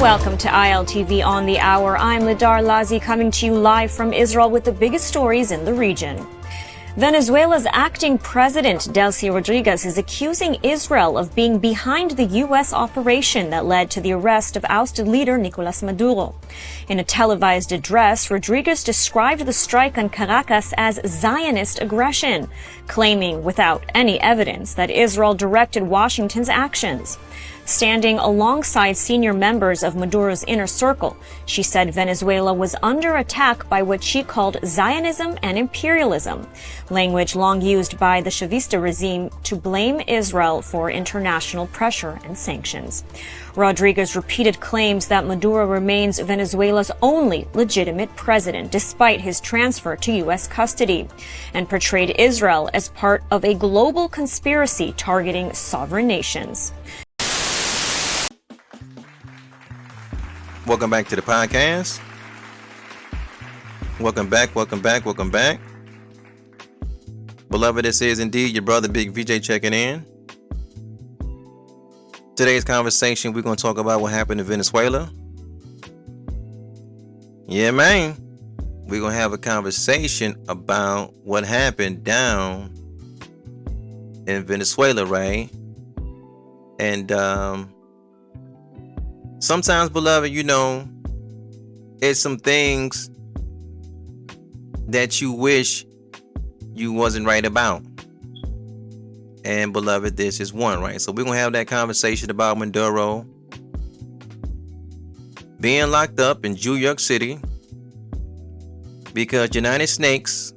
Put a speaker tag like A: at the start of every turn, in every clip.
A: Welcome to ILTV on the Hour. I'm Lidar Lazi coming to you live from Israel with the biggest stories in the region. Venezuela's acting president, Delcy Rodriguez, is accusing Israel of being behind the U.S. operation that led to the arrest of ousted leader Nicolas Maduro. In a televised address, Rodriguez described the strike on Caracas as Zionist aggression, claiming without any evidence that Israel directed Washington's actions. Standing alongside senior members of Maduro's inner circle, she said Venezuela was under attack by what she called Zionism and imperialism, language long used by the Chavista regime to blame Israel for international pressure and sanctions. Rodriguez repeated claims that Maduro remains Venezuela's only legitimate president, despite his transfer to U.S. custody, and portrayed Israel as part of a global conspiracy targeting sovereign nations.
B: Welcome back to the podcast. Welcome back. Beloved, this is indeed your brother Big VJ checking in. Today's conversation, we're going to talk about what happened in Venezuela. Yeah, man. We're going to have a conversation about what happened down in Venezuela, right? And, sometimes, beloved, it's some things that you wish you wasn't right about. And, beloved, this is one, right? So we're going to have that conversation about Maduro being locked up in New York City because United Snakes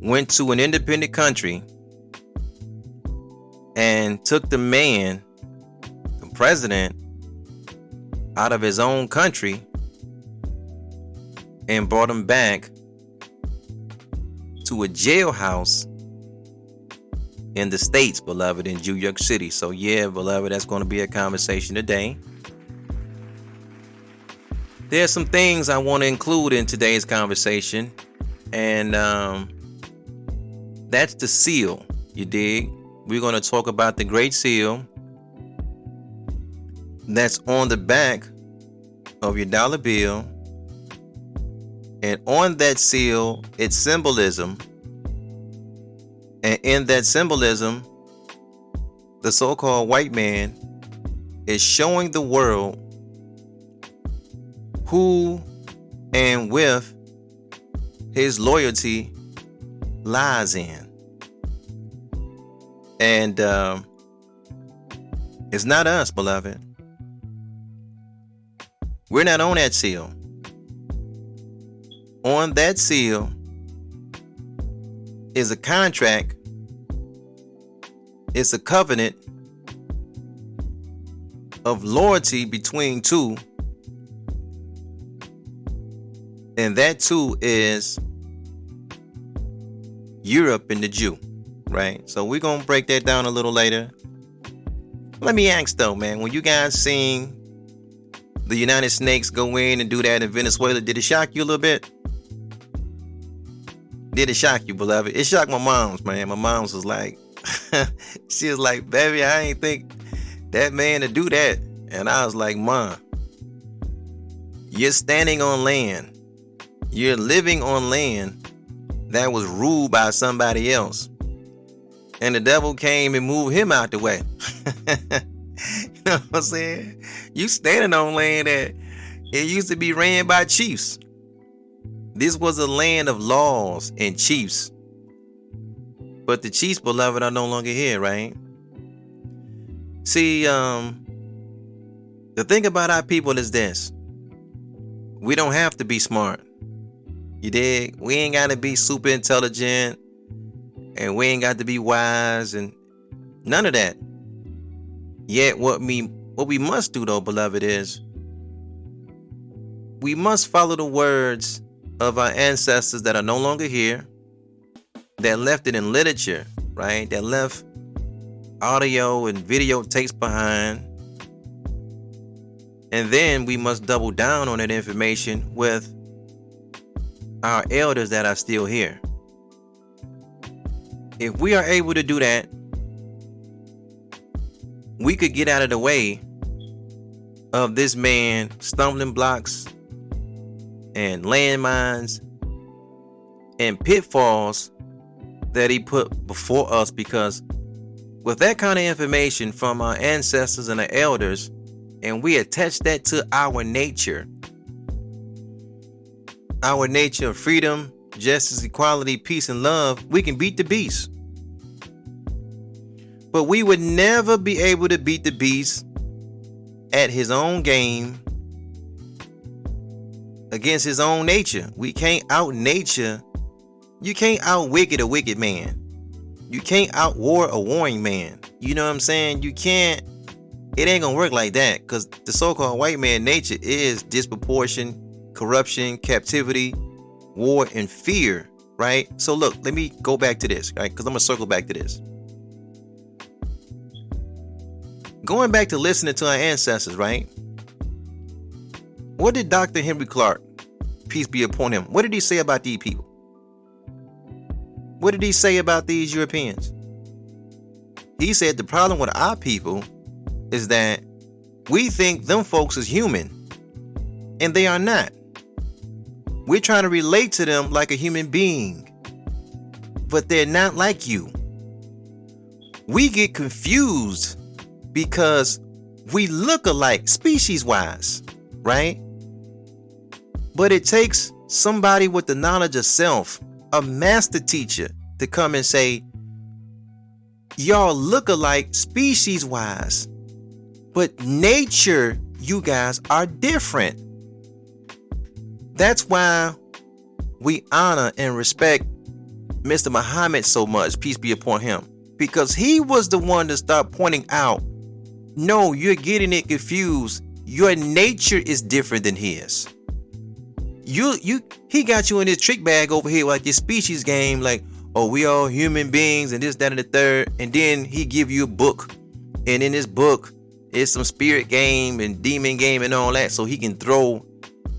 B: went to an independent country and took the man, president, out of his own country and brought him back to a jailhouse in the States, beloved, in New York City. So yeah, beloved, that's going to be a conversation today. There's some things I want to include in today's conversation, and that's the seal, you dig? We're going to talk about the Great Seal that's on the back of your dollar bill, and on that seal, it's symbolism, and in that symbolism, the so-called white man is showing the world who and with his loyalty lies in. And it's not us, beloved. We're not on that seal. On that seal is a contract. It's a covenant of loyalty between two. And that two is Europe and the Jew, right? So we're going to break that down a little later. Let me ask though, man, when you guys seen the United Snakes go in and do that in Venezuela, did it shock you a little bit? Did it shock you, beloved? It shocked my mom's, man. My mom's was like, she was like, baby, I ain't think that man to do that. And I was like, Mom, you're standing on land. You're living on land that was ruled by somebody else. And the devil came and moved him out the way. You know what I'm saying? You standing on land that it used to be ran by chiefs. This was a land of laws and chiefs. But the chiefs, beloved, are no longer here, right? See, the thing about our people is this. We don't have to be smart. You dig? We ain't got to be super intelligent. And we ain't got to be wise and none of that. Yet what we must do, though, beloved, is we must follow the words of our ancestors that are no longer here, that left it in literature, right? That left audio and video tapes behind. And then we must double down on that information with our elders that are still here. If we are able to do that, we could get out of the way of this man stumbling blocks and landmines and pitfalls that he put before us, because with that kind of information from our ancestors and our elders, and we attach that to our nature of freedom, justice, equality, peace, and love, we can beat the beast. But we would never be able to beat the beast at his own game against his own nature. We can't out nature. You can't out wicked a wicked man. You can't out war a warring man. You know what I'm saying? You can't. It ain't gonna work like that, because the so-called white man nature is disproportion, corruption, captivity, war, and fear, right? So look, let me go back to this, right? Because I'm gonna circle back to this. Going back to listening to our ancestors, right? What did Dr. Henry Clark, peace be upon him, what did he say about these people? What did he say about these Europeans? He said the problem with our people is that we think them folks is human, and they are not. We're trying to relate to them like a human being, but they're not like you. We get confused because we look alike species-wise, right? But it takes somebody with the knowledge of self, a master teacher, to come and say, y'all look alike species-wise, but nature, you guys are different. That's why we honor and respect Mr. Muhammad so much, peace be upon him, because he was the one to start pointing out, no, you're getting it confused. Your nature is different than his. He got you in this trick bag over here, like this species game, like, oh, we all human beings and this, that, and the third. And then he give you a book, and in this book is some spirit game and demon game and all that, so he can throw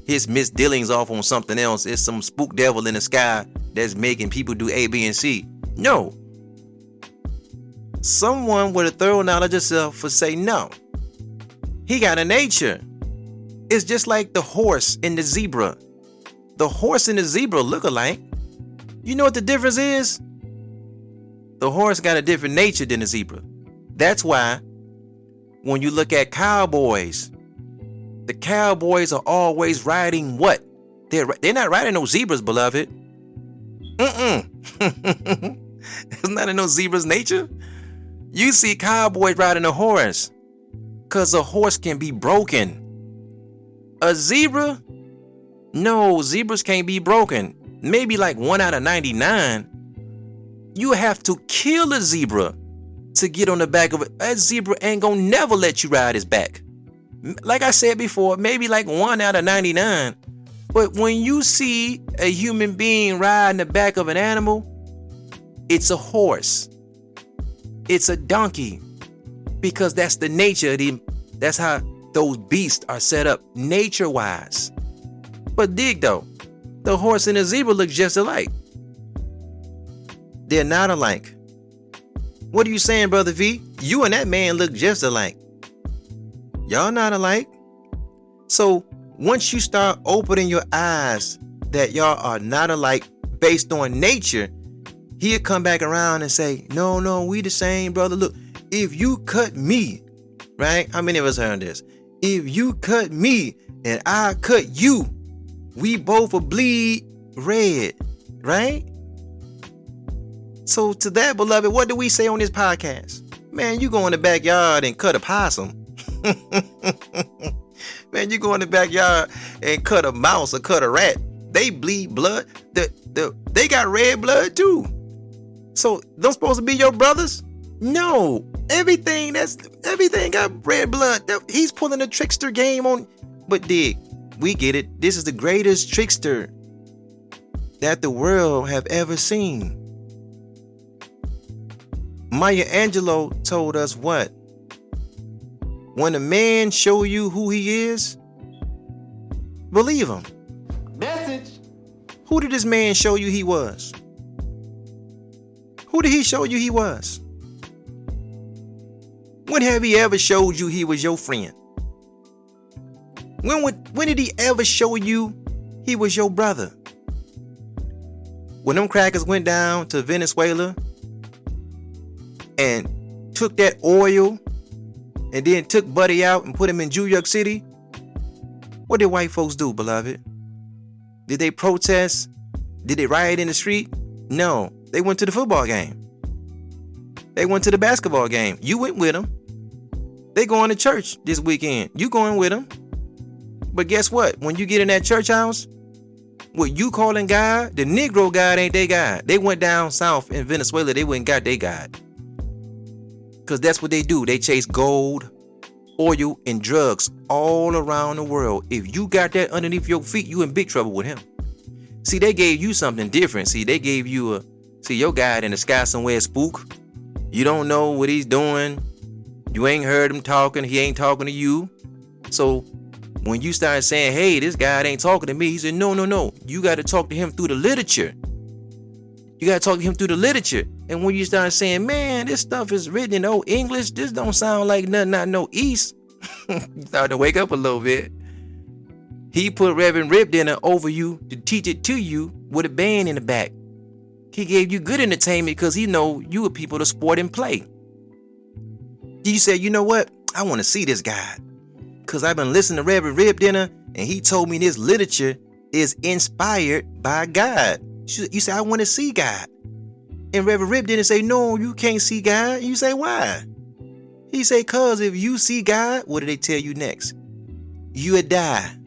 B: his misdealings off on something else. It's some spook devil in the sky that's making people do A, B, and C. No. Someone with a thorough knowledge of self would say no. He got a nature. It's just like the horse and the zebra. The horse and the zebra look alike. You know what the difference is? The horse got a different nature than the zebra. That's why when you look at cowboys, the cowboys are always riding what? They're not riding no zebras, beloved. It's not in no zebra's nature. You see cowboys riding a horse because a horse can be broken. A zebra? No, zebras can't be broken. Maybe like 1 out of 99. You have to kill a zebra to get on the back of it. That zebra ain't gonna never let you ride his back. Like I said before, maybe like 1 out of 99. But when you see a human being riding the back of an animal, it's a horse. It's a donkey. Because that's the nature of them. That's how those beasts are set up nature-wise. But dig though, the horse and the zebra look just alike. They're not alike. What are you saying, Brother V? You and that man look just alike. Y'all not alike. So once you start opening your eyes that y'all are not alike based on nature, he'll come back around and say, no, we the same, brother. Look, if you cut me, right? How many of us heard this? If you cut me and I cut you, we both will bleed red, right? So to that, beloved, what do we say on this podcast? Man, you go in the backyard and cut a possum. Man, you go in the backyard and cut a mouse or cut a rat. They bleed blood. They got red blood too. So those supposed to be your brothers? No. Everything got red blood. He's pulling a trickster game on. But dig, we get it. This is the greatest trickster that the world have ever seen. Maya Angelou told us what? When a man show you who he is, believe him.
C: Message.
B: Who did this man show you he was? Who did he show you he was? When have he ever showed you he was your friend? When did he ever show you he was your brother? When them crackers went down to Venezuela and took that oil and then took Buddy out and put him in New York City, what did white folks do, beloved? Did they protest? Did they riot in the street? No, they went to the football game. They went to the basketball game. You went with them. They going to church this weekend. You going with them. But guess what? When you get in that church house, what you calling God, the Negro God ain't their God. They went down south in Venezuela. They went and got their God. Because that's what they do. They chase gold, oil, and drugs all around the world. If you got that underneath your feet, you in big trouble with him. See, they gave you something different. See, they gave you your God in the sky somewhere spook. You don't know what he's doing. You ain't heard him talking. He ain't talking to you. So when you start saying, hey, this guy ain't talking to me, he said, no. You got to talk to him through the literature. You got to talk to him through the literature. And when you start saying, man, this stuff is written in old English, this don't sound like nothing I know East. You start to wake up a little bit. He put Reverend Rip Dinner over you to teach it to you with a band in the back. He gave you good entertainment because he know you were people to sport and play. You said, you know what? I want to see this guy. Because I've been listening to Reverend Rip Dinner and he told me this literature is inspired by God. You say, I want to see God. And Reverend Rip Dinner say, no, you can't see God. You say, why? He say, cause if you see God, what do they tell you next? You would die.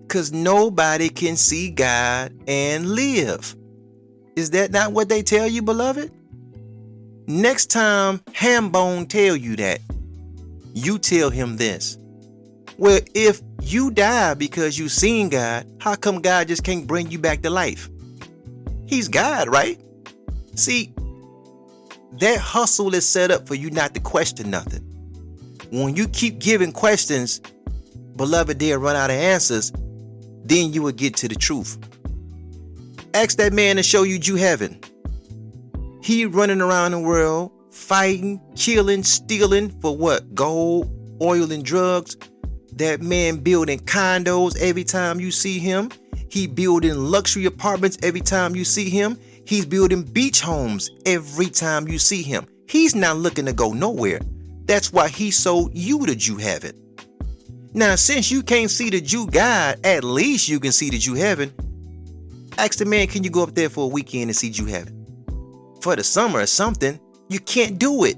B: Cause nobody can see God and live. Is that not what they tell you, beloved? Next time Hambone tell you that, you tell him this. Well, if you die because you seen God, how come God just can't bring you back to life? He's God, right? See, that hustle is set up for you not to question nothing. When you keep giving questions, beloved, they'll run out of answers. Then you will get to the truth. Ask that man to show you heaven. He running around the world, fighting, killing, stealing for what? Gold, oil, and drugs. That man building condos every time you see him. He building luxury apartments every time you see him. He's building beach homes every time you see him. He's not looking to go nowhere. That's why he sold you the Jew heaven. Now, since you can't see the Jew God, at least you can see the Jew heaven. Ask the man, can you go up there for a weekend and see Jew heaven? For the summer or something, you can't do it.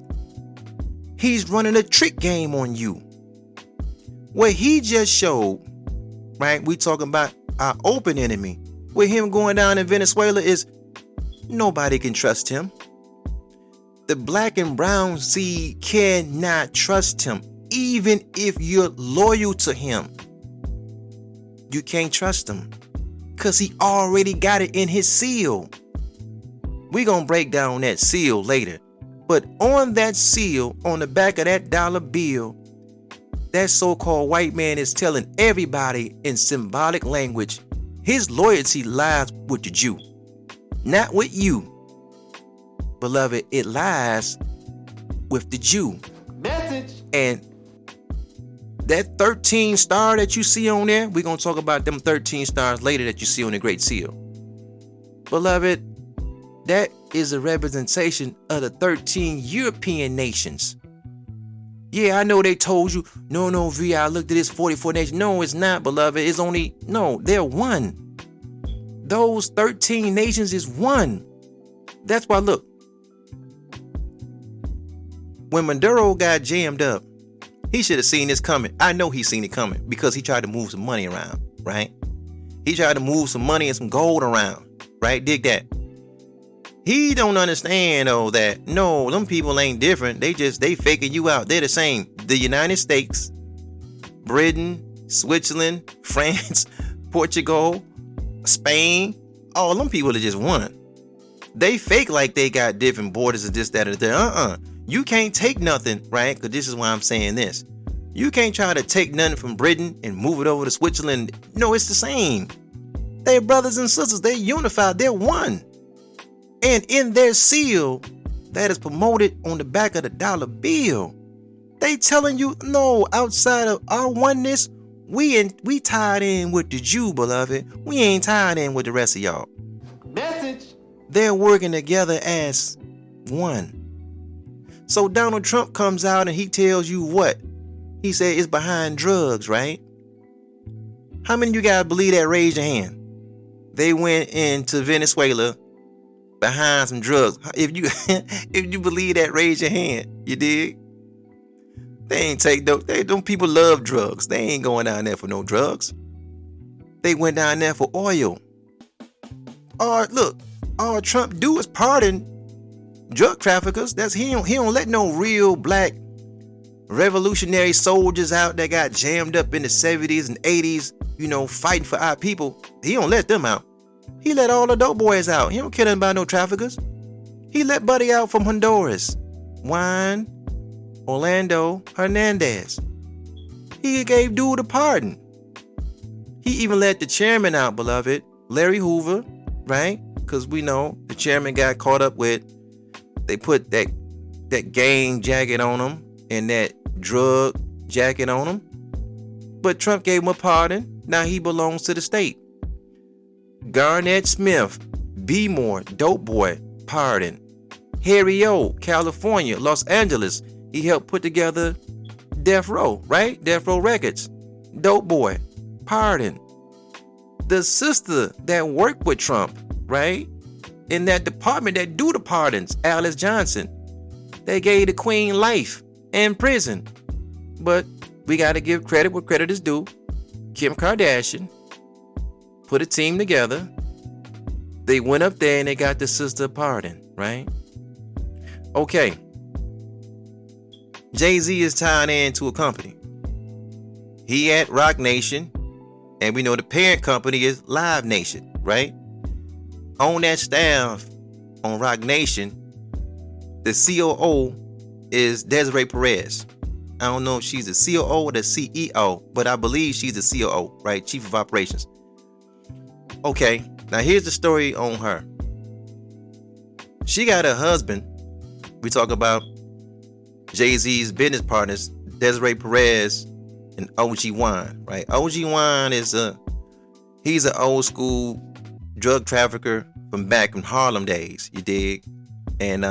B: He's running a trick game on you. What he just showed, right? We talking about our open enemy. With him going down in Venezuela is nobody can trust him. The black and brown seed cannot trust him. Even if you're loyal to him, you can't trust him because he already got it in his seal. We're going to break down that seal later. But on that seal, on the back of that dollar bill, that so-called white man is telling everybody in symbolic language, his loyalty lies with the Jew, not with you. Beloved, it lies with the Jew.
C: Message.
B: And that 13 star that you see on there, we're going to talk about them 13 stars later that you see on the Great Seal. Beloved, that is a representation of the 13 European nations. Yeah, I know they told you, no, V, I looked at this 44 nations. No, it's not, beloved. It's only, no, they're one. Those 13 nations is one. That's why, look, when Maduro got jammed up, he should have seen this coming. I know he's seen it coming because he tried to move some money around, right? He tried to move some money and some gold around, right? Dig that. He don't understand, though, that, no, them people ain't different. They faking you out. They're the same. The United States, Britain, Switzerland, France, Portugal, Spain, all them people are just one. They fake like they got different borders and this, that, and that. You can't take nothing, right? Because this is why I'm saying this. You can't try to take nothing from Britain and move it over to Switzerland. No, it's the same. They're brothers and sisters. They're unified. They're one. And in their seal that is promoted on the back of the dollar bill, they telling you, no, outside of our oneness, We tied in with the Jew, beloved. We ain't tied in with the rest of y'all.
C: Message.
B: They're working together as one. So Donald Trump comes out and he tells you what? He said it's behind drugs, right? How many of you guys believe that? Raise your hand. They went into Venezuela behind some drugs. If you if you believe that, raise your hand. You dig? They ain't take those. Them people love drugs. They ain't going down there for no drugs. They went down there for oil. Or look, all Trump do is pardon drug traffickers. That's he don't let no real black revolutionary soldiers out that got jammed up in the 70s and 80s, fighting for our people. He don't let them out. He let all the dope boys out. He don't care nothing about no traffickers. He let Buddy out from Honduras. Juan Orlando Hernandez. He gave dude a pardon. He even let the chairman out, beloved, Larry Hoover, right? Because we know the chairman got caught up with, they put that gang jacket on him and that drug jacket on him. But Trump gave him a pardon. Now he belongs to the state. Garnett Smith, B. Moore, dope boy, pardon. Harry O, California, Los Angeles. He helped put together Death Row, right? Death Row Records. Dope boy, pardon. The sister that worked with Trump, right? In that department that do the pardons, Alice Johnson. They gave the queen life in prison. But we got to give credit where credit is due. Kim Kardashian put a team together. They went up there and they got the sister pardon, right? Okay. Jay-Z is tied into a company. He at Rock Nation, and we know the parent company is Live Nation, right? On that staff on Rock Nation, the COO is Desiree Perez. I don't know if she's the COO or the CEO, but I believe she's the COO, right? Chief of Operations. Okay, now here's the story on her. She got a husband. We talk about Jay-Z's business partners, Desiree Perez and OG Juan, right? OG Juan he's an old school drug trafficker from back in Harlem days, you dig? And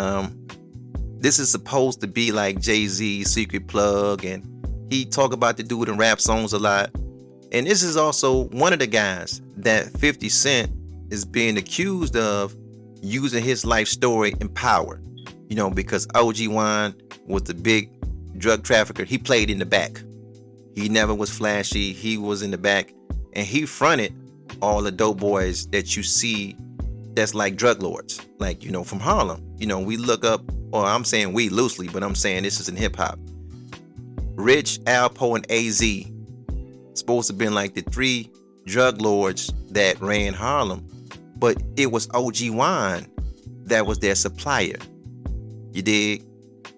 B: this is supposed to be like Jay-Z's secret plug, and he talk about the dude in rap songs a lot. And this is also one of the guys that 50 Cent is being accused of using his life story in power. Because OG Juan was the big drug trafficker. He played in the back. He never was flashy. He was in the back. And he fronted all the dope boys that you see that's like drug lords. Like, from Harlem. We look up, or I'm saying we loosely, but I'm saying this is in hip hop. Rich, Alpo, and AZ. Supposed to have been like the three drug lords that ran Harlem. But it was OG Juan that was their supplier. You dig?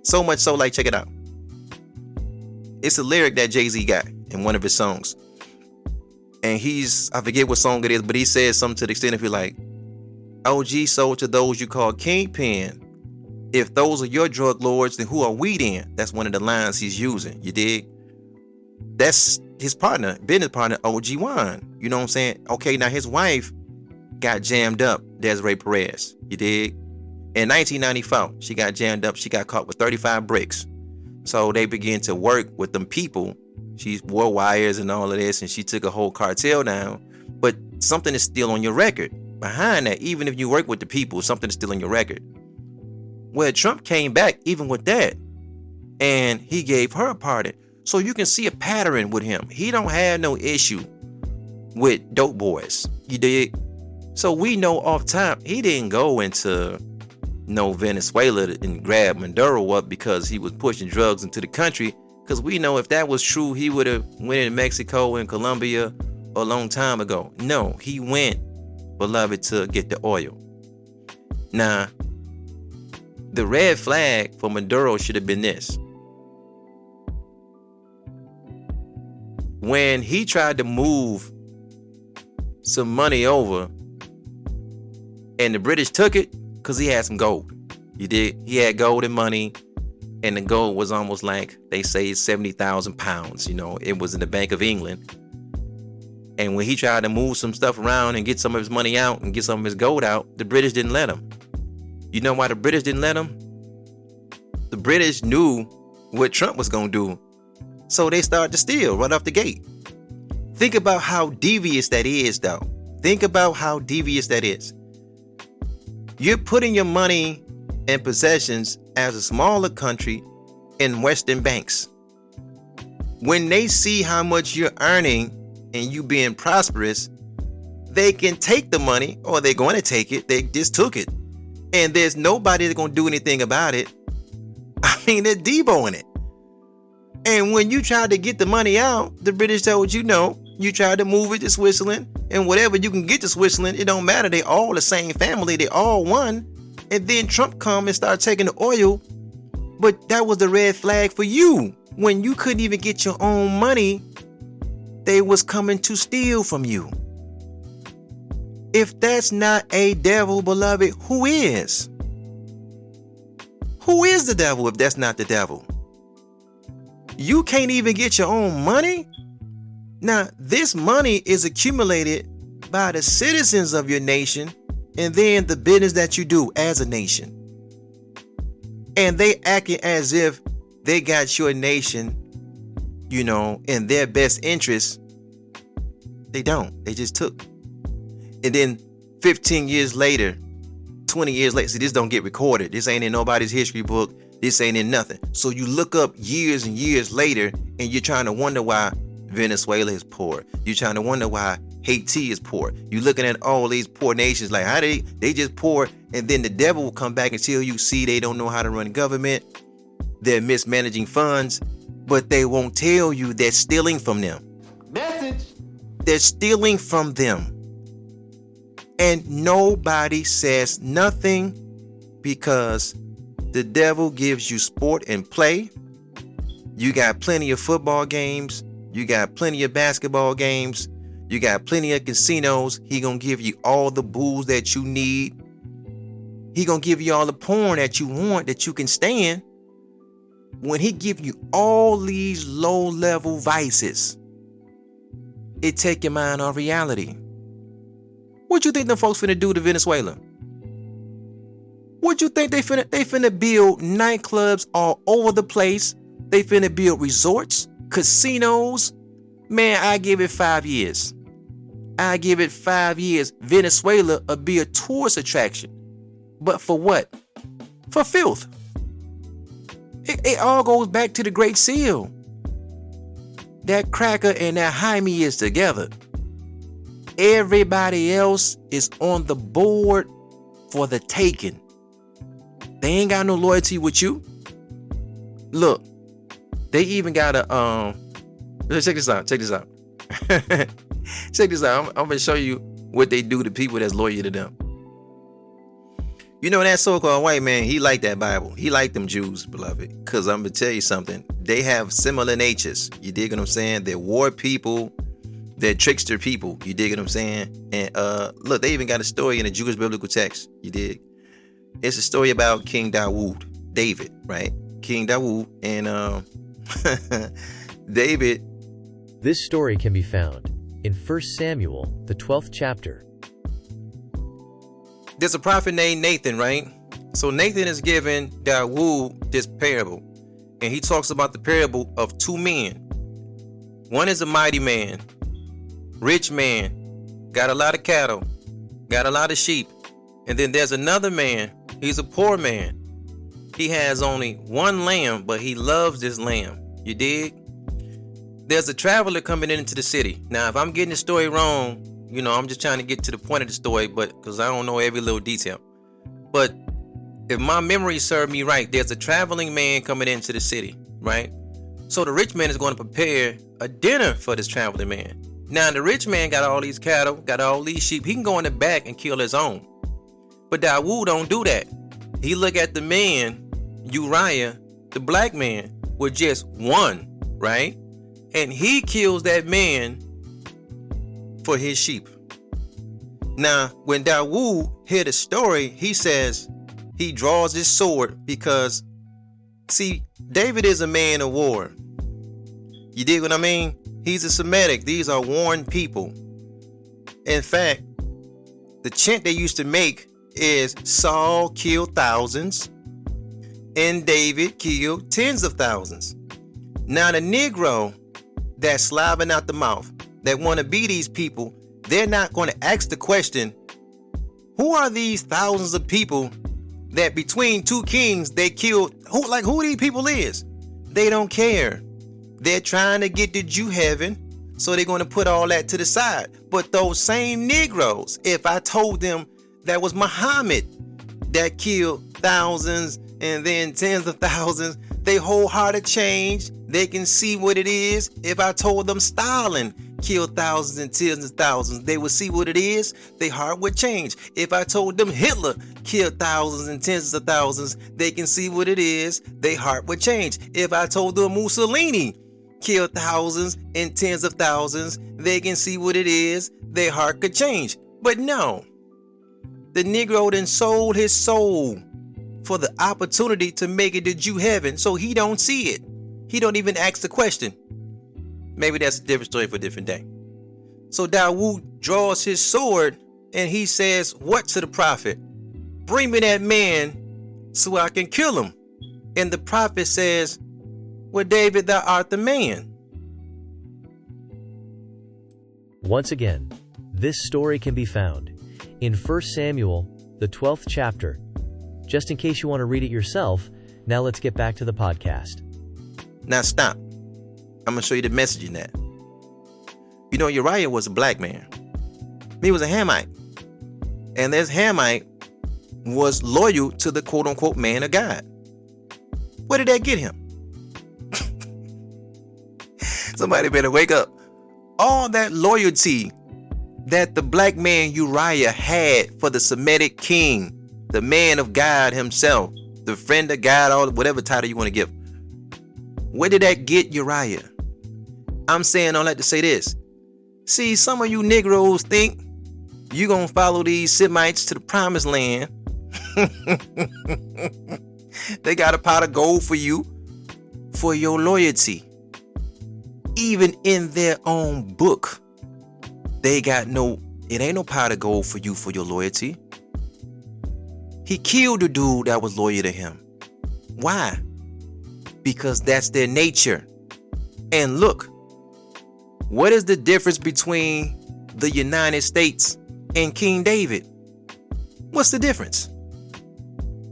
B: So much so, like, check it out. It's a lyric that Jay-Z got in one of his songs. And I forget what song it is, but he says something to the extent of he like, OG sold to those you call kingpin. If those are your drug lords, then who are we then? That's one of the lines he's using. You dig? That's his partner, business partner, OG Juan. You know what I'm saying? Okay, now his wife got jammed up, Desiree Perez. You dig? In 1994, she got jammed up. She got caught with 35 bricks. So they began to work with them people. She wore wires and all of this, and she took a whole cartel down. But something is still on your record. Behind that, even if you work with the people, something is still on your record. Well, Trump came back even with that, and he gave her a pardon. So you can see a pattern with him. He don't have no issue with dope boys. You dig? So we know off top, he didn't go into Venezuela and grab Maduro up because he was pushing drugs into the country. Because we know if that was true, he would have went in Mexico and Colombia a long time ago. No, he went, beloved, to get the oil. Now, the red flag for Maduro should have been this. When he tried to move some money over and the British took it because he had some gold. You did. He had gold and money, and the gold was almost like, they say, 70,000 pounds. It was in the Bank of England. And when he tried to move some stuff around and get some of his money out and get some of his gold out, the British didn't let him. You know why the British didn't let him? The British knew what Trump was going to do. So they started to steal right off the gate. Think about how devious that is, though. Think about how devious that is. You're putting your money and possessions as a smaller country in Western banks. When they see how much you're earning and you being prosperous, they can take the money, or they're going to take it. They just took it. And there's nobody that's going to do anything about it. I mean, they're deboing it. And when you tried to get the money out, the British told you no. You tried to move it to Switzerland, and whatever you can get to Switzerland, it don't matter. They all the same family. They all one. And then Trump come and start taking the oil. But that was the red flag for you. When you couldn't even get your own money, they was coming to steal from you. If that's not a devil, beloved, who is? Who is the devil if that's not the devil? You can't even get your own money? Now, this money is accumulated by the citizens of your nation and then the business that you do as a nation. And they acting as if they got your nation, in their best interest. They don't. They just took. And then 15 years later, 20 years later, see, this don't get recorded. This ain't in nobody's history book. This ain't in nothing. So you look up years and years later and you're trying to wonder why Venezuela is poor. You're trying to wonder why Haiti is poor. You're looking at all these poor nations like how they just poor, and then the devil will come back and tell you, see, they don't know how to run government. They're mismanaging funds, but they won't tell you they're stealing from them.
C: Message.
B: They're stealing from them. And nobody says nothing because the devil gives you sport and play. You got plenty of football games. You got plenty of basketball games. You got plenty of casinos. He gonna give you all the booze that you need. He gonna give you all the porn that you want, that you can stand. When he give you all these low-level vices, it take your mind off reality. What you think them folks finna do to Venezuela? What you think they finna build nightclubs all over the place? They finna build resorts, casinos. Man, I give it 5 years. I give it 5 years. Venezuela will be a tourist attraction. But for what? For filth. It all goes back to the Great Seal. That cracker and that Jaime is together. Everybody else is on the board for the taking. They ain't got no loyalty with you. Look, they even got a check this out. Check this out. I'm gonna show you what they do to people that's loyal to them. You know, that so-called white man, he liked that Bible. He liked them Jews, beloved. Because I'm gonna tell you something. They have similar natures. You dig what I'm saying? They're war people. They're trickster people. You dig what I'm saying? And look, they even got a story in the Jewish biblical text. You dig? It's a story about King David, right? King Dawood and David.
D: This story can be found in 1 Samuel, the 12th chapter.
B: There's a prophet named Nathan, right? So Nathan is giving Dawood this parable. And he talks about the parable of two men. One is a mighty man, rich man, got a lot of cattle, got a lot of sheep. And then there's another man, he's a poor man. He has only one lamb, but he loves this lamb. You dig? There's a traveler coming into the city. Now, if I'm getting the story wrong, I'm just trying to get to the point of the story, but because I don't know every little detail. But if my memory served me right, there's a traveling man coming into the city, right? So the rich man is going to prepare a dinner for this traveling man. Now, the rich man got all these cattle, got all these sheep. He can go in the back and kill his own. But Dawood don't do that. He look at the man, Uriah, the black man, with just one, right? And he kills that man for his sheep. Now, when Dawood hear the story, he says he draws his sword because, see, David is a man of war. You dig what I mean? He's a Semitic. These are warned people. In fact, the chant they used to make is Saul killed thousands and David killed tens of thousands. Now the Negro that's slobbing out the mouth, that want to be these people, they're not going to ask the question, who are these thousands of people that between two kings they killed? Who these people is? They don't care. They're trying to get to Jew heaven, so they're going to put all that to the side. But those same Negroes, if I told them that was Muhammad that killed thousands and then tens of thousands, they whole heart of change. They can see what it is. If I told them Stalin killed thousands and tens of thousands, they would see what it is. Their heart would change. If I told them Hitler killed thousands and tens of thousands, they can see what it is. Their heart would change. If I told them Mussolini killed thousands and tens of thousands, they can see what it is. Their heart could change. But no, the Negro then sold his soul for the opportunity to make it to Jew heaven, so he don't see it. He don't even ask the question. Maybe that's a different story for a different day. So Dawood draws his sword and he says, what to the prophet? Bring me that man so I can kill him. And the prophet says, well, David, thou art the man.
D: Once again, this story can be found in 1 Samuel, the 12th chapter. Just in case you want to read it yourself, now let's get back to the podcast.
B: Now stop. I'm going to show you the message in that. You know, Uriah was a black man. He was a Hamite. And this Hamite was loyal to the quote-unquote man of God. What did that get him? Somebody better wake up. All that loyalty that the black man Uriah had for the Semitic king, the man of God himself, the friend of God, or whatever title you want to give. Where did that get Uriah? I'm saying all that to say this. See, some of you Negroes think you're going to follow these Semites to the promised land. They got a pot of gold for you for your loyalty. Even in their own book, they got it ain't no pot of gold for you for your loyalty. He killed the dude that was loyal to him. Why? Because that's their nature. And look, what is the difference between the United States and King David? What's the difference?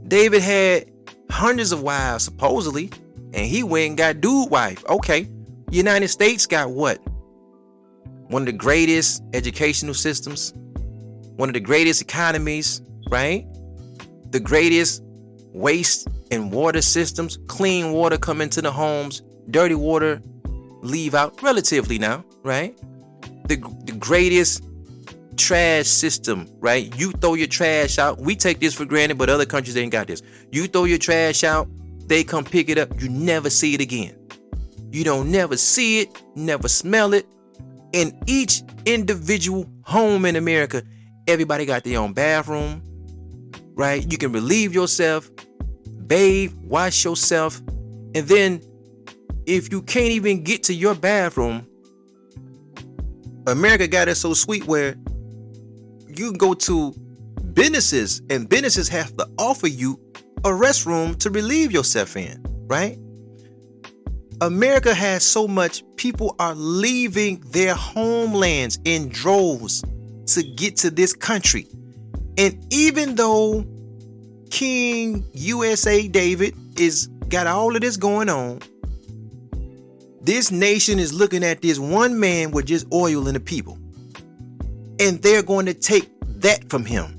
B: David had hundreds of wives, supposedly, and he went and got dude wife. Okay, United States got what? One of the greatest educational systems, one of the greatest economies, right? The greatest waste and water systems. Clean water come into the homes, dirty water leave out relatively now, right? The greatest trash system, right? You throw your trash out. We take this for granted, but other countries ain't got this. You throw your trash out, they come pick it up. You never see it again. You don't never see it, never smell it. In each individual home in America, everybody got their own bathroom, right? You can relieve yourself, bathe, wash yourself, and then if you can't even get to your bathroom, America got it so sweet where you can go to businesses and businesses have to offer you a restroom to relieve yourself in, right? America has so much, people are leaving their homelands in droves to get to this country. And even though King USA David is got all of this going on, this nation is looking at this one man with just oil in the people. And they're going to take that from him.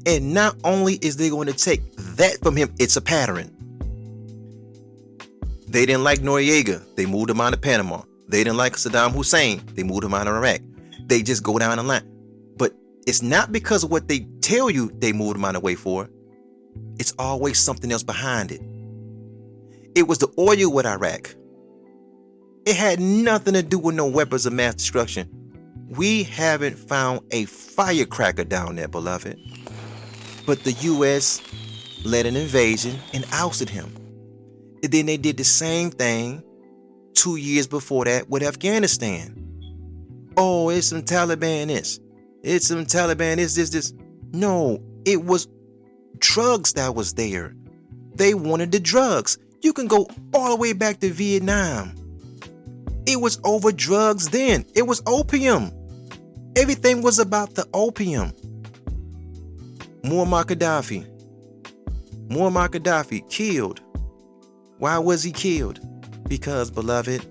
B: And not only is they going to take that from him, it's a pattern. They didn't like Noriega. They moved him out of Panama. They didn't like Saddam Hussein. They moved him out of Iraq. They just go down the line. But it's not because of what they tell you they moved him out of the way for. It's always something else behind it. It was the oil with Iraq. It had nothing to do with no weapons of mass destruction. We haven't found a firecracker down there, beloved. But the U.S. led an invasion and ousted him. And then they did the same thing 2 years before that with Afghanistan. Oh, it's some Taliban this. It's some Taliban, it's this. No, it was drugs that was there. They wanted the drugs. You can go all the way back to Vietnam. It was over drugs then. It was opium. Everything was about the opium. Muammar Gaddafi killed. Why was he killed? Because, beloved,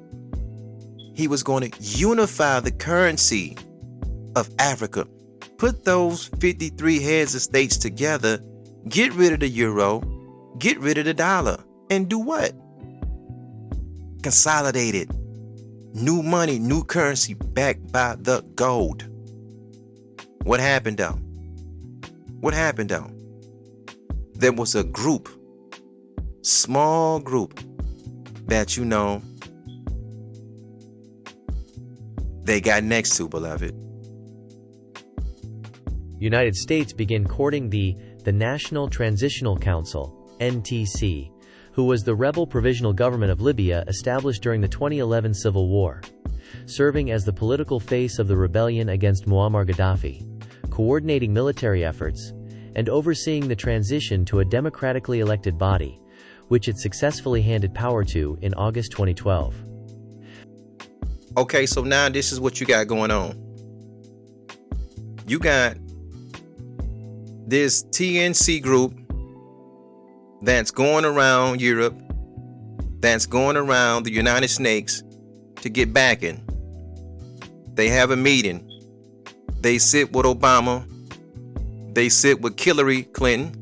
B: he was going to unify the currency of Africa. Put those 53 heads of states together, get rid of the euro, get rid of the dollar, and do what? Consolidate it. New money, new currency backed by the gold. What happened though? There was a group, small group, that they got next to, beloved.
D: United States began courting the National Transitional Council, NTC, who was the rebel provisional government of Libya established during the 2011 civil war, serving as the political face of the rebellion against Muammar Gaddafi, coordinating military efforts, and overseeing the transition to a democratically elected body, which it successfully handed power to in August 2012.
B: Okay, so now this is what you got going on. You got this TNC group that's going around Europe, that's going around the United States to get backing. They have a meeting. They sit with Obama. They sit with Hillary Clinton.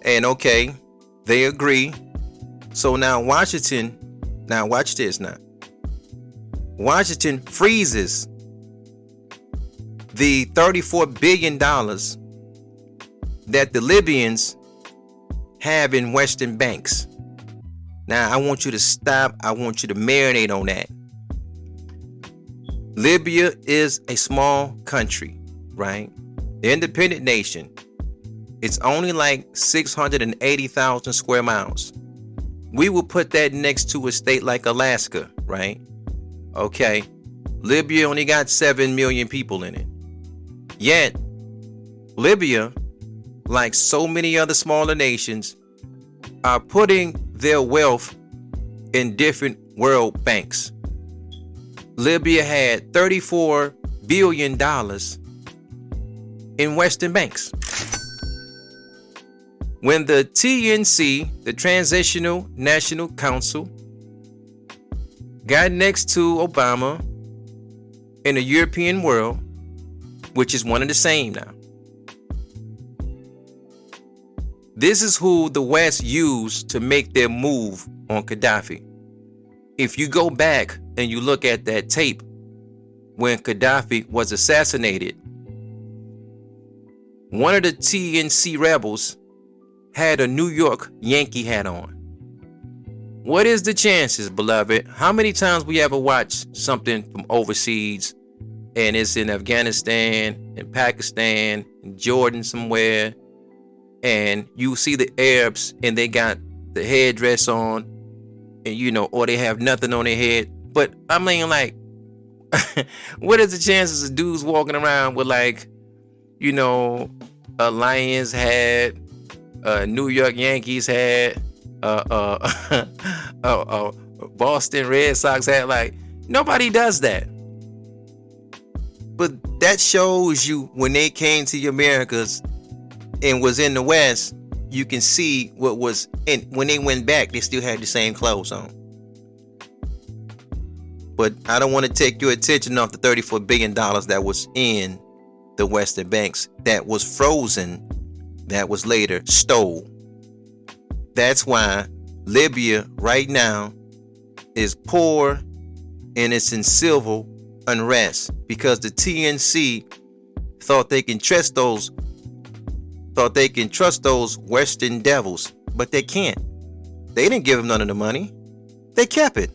B: And okay, they agree. So now Washington, now watch this now. Washington freezes the $34 billion that the Libyans have in Western banks. Now, I want you to stop. I want you to marinate on that. Libya is a small country, right? The independent nation. It's only like 680,000 square miles. We will put that next to a state like Alaska, right? Okay. Libya only got 7 million people in it. Yet, Libya, like so many other smaller nations, are putting their wealth in different world banks. Libya had $34 billion in Western banks. When the TNC, the Transitional National Council, got next to Obama in the European world, which is one and the same now. This is who the West used to make their move on Gaddafi. If you go back and you look at that tape when Gaddafi was assassinated, one of the TNC rebels had a New York Yankee hat on. What is the chances, beloved? How many times we ever watch something from overseas and it's in Afghanistan and Pakistan and Jordan somewhere, and you see the Arabs and they got the headdress on, and or they have nothing on their head. But I mean, like, what is the chances of dudes walking around with like, a Lions hat, a New York Yankees hat, Boston Red Sox hat? Like, nobody does that. But that shows you when they came to the Americas and was in the West, you can see what was in. When they went back, they still had the same clothes on. But I don't want to take your attention off the $34 billion that was in the Western banks, that was frozen, that was later stole. That's why Libya right now is poor and it's in civil unrest, because the TNC thought they can trust those Western devils, but they can't. They didn't give them none of the money. They kept it.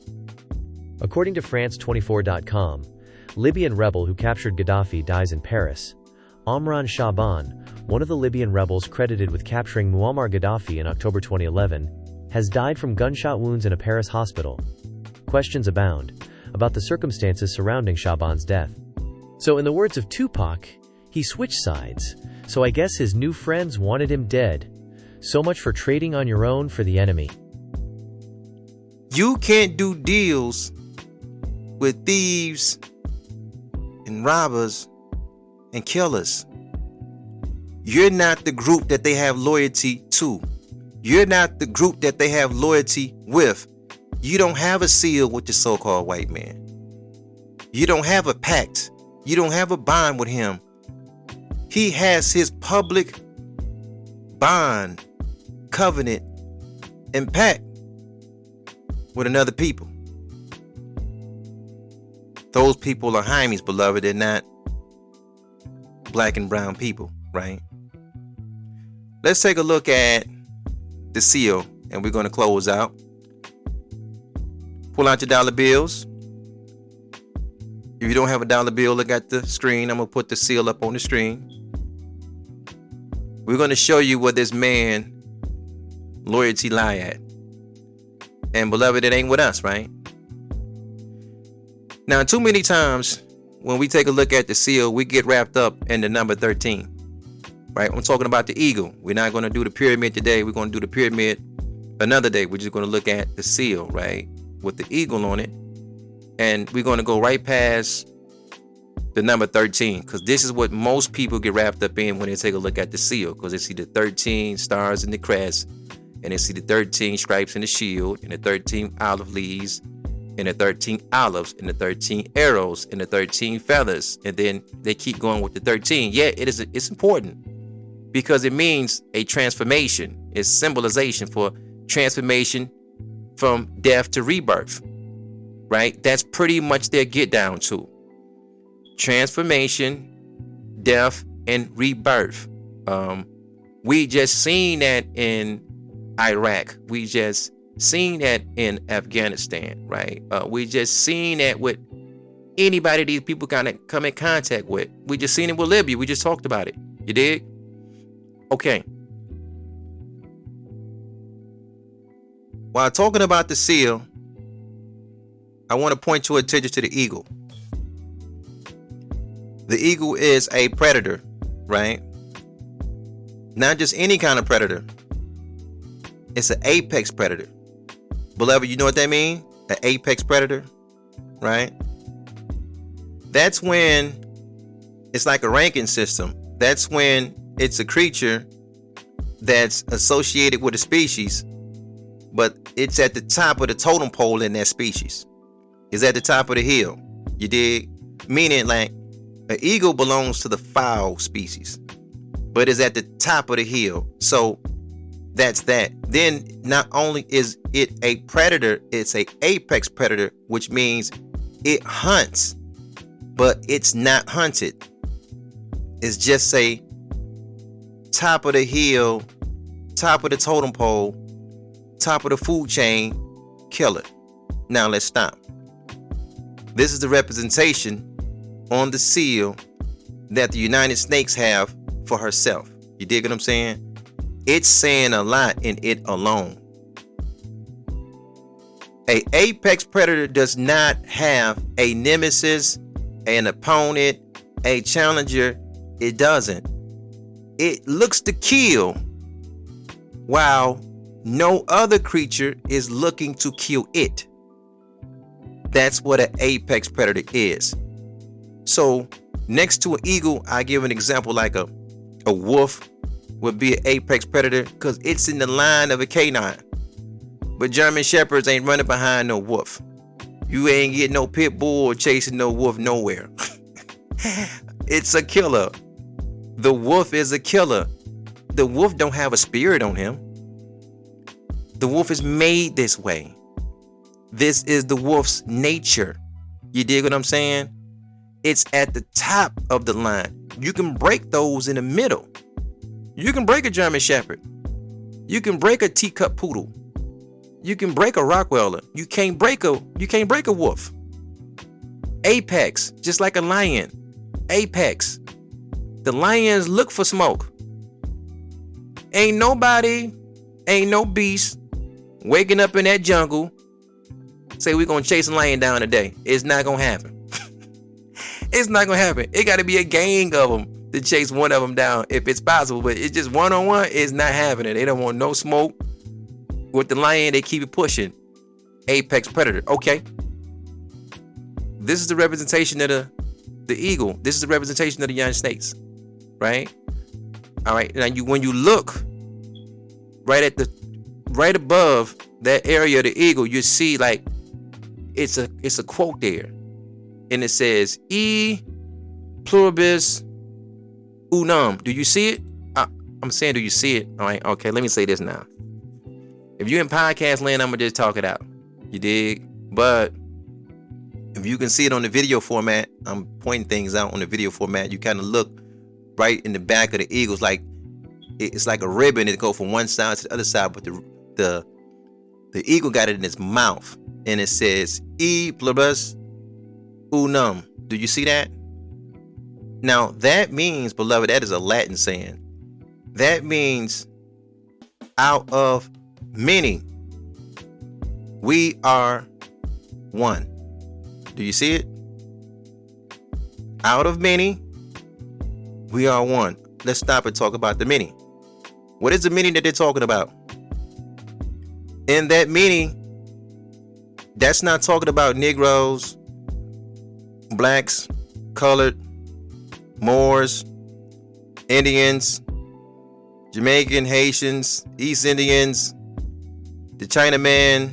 D: According to France24.com, Libyan rebel who captured Gaddafi dies in Paris. Omran Shaban, one of the Libyan rebels credited with capturing Muammar Gaddafi in October 2011, has died from gunshot wounds in a Paris hospital. Questions abound about the circumstances surrounding Shaban's death. So in the words of Tupac, he switched sides. So I guess his new friends wanted him dead. So much for trading on your own for the enemy.
B: You can't do deals with thieves and robbers and killers. You're not the group that they have loyalty to. You're not the group that they have loyalty with. You don't have a seal with the so-called white man. You don't have a pact. You don't have a bond with him. He has his public bond, covenant, and pact with another people. Those people are homies, beloved. They're not black and brown people, right? Let's take a look at the seal, and we're going to close out. Pull out your dollar bills. If you don't have a dollar bill, look at the screen. I'm going to put the seal up on the screen. We're going to show you where this man loyalty lie at. And beloved, it ain't with us, right? Now, too many times when we take a look at the seal, we get wrapped up in the number 13, right? I'm talking about the eagle. We're not going to do the pyramid today. We're going to do the pyramid another day. We're just going to look at the seal, right? With the eagle on it. And we're going to go right past the number 13, because this is what most people get wrapped up in when they take a look at the seal, because they see the 13 stars in the crest, and they see the 13 stripes in the shield, and the 13 olive leaves, and the 13 olives, and the 13 arrows, and the 13 feathers, and then they keep going with the 13. Yeah, it's important because it means a transformation. It's symbolization for transformation from death to rebirth, right? That's pretty much their get down to. Transformation, death, and rebirth. We just seen that in Iraq. We just seen that in Afghanistan, right? We just seen that with anybody these people kind of come in contact with. We just seen it with Libya. We just talked about it. You dig? Okay. While talking about the seal, I want to point your attention to the eagle. The eagle is a predator, right? Not just any kind of predator. It's an apex predator. Beloved, you know what that means? An apex predator, right? That's when it's like a ranking system. That's when it's a creature that's associated with a species, but it's at the top of the totem pole in that species. It's at the top of the hill. You dig? Meaning, like, an eagle belongs to the fowl species, but is at the top of the hill. So that's that. Then not only is it a predator, it's a apex predator, which means it hunts, but it's not hunted. It's just a top of the hill, top of the totem pole, top of the food chain killer. Now let's stop. This is the representation on the seal that the United States have for herself. You dig what I'm saying? It's saying a lot in it alone. A apex predator does not have a nemesis, an opponent, a challenger. It doesn't. It looks to kill while no other creature is looking to kill it. That's what an apex predator is. So next to an eagle, I give an example like a wolf would be an apex predator because it's in the line of a canine. But German shepherds ain't running behind no wolf. You ain't getting no pit bull or chasing no wolf nowhere. It's a killer. The wolf is a killer. The wolf don't have a spirit on him. The wolf is made this way. This is the wolf's nature. You dig what I'm saying? It's at the top of the line. You can break those in the middle. You can break a German Shepherd. You can break a teacup poodle. You can break a Rottweiler. You can't break a wolf. Apex, just like a lion. Apex. The lions look for smoke. Ain't no beast waking up in that jungle say we're gonna chase a lion down today. It's not gonna happen. It's not gonna happen. It got to be a gang of them to chase one of them down if it's possible. But it's just one-on-one. It's not happening. They don't want no smoke with the lion. They keep it pushing. Apex predator. Okay. This is the representation of the eagle. This is the representation of the United States, right? All right. Now when you look right above that area of the eagle, you see like it's a quote there, and it says "E pluribus unum." Do you see it? I'm saying, do you see it? All right. Okay. Let me say this now. If you're in podcast land, I'm gonna just talk it out. You dig? But if you can see it on the video format, I'm pointing things out on the video format. You kind of look right in the back of the eagles, like it's like a ribbon. It go from one side to the other side, but the eagle got it in its mouth, and it says "E pluribus unum." Do you see that? Now that means, beloved, that is a Latin saying. That means out of many, we are one. Do you see it? Out of many, we are one. Let's stop and talk about the many. What is the many that they're talking about? In that many, that's not talking about Negroes, blacks, colored, Moors, Indians, Jamaican, Haitians, East Indians, the Chinaman,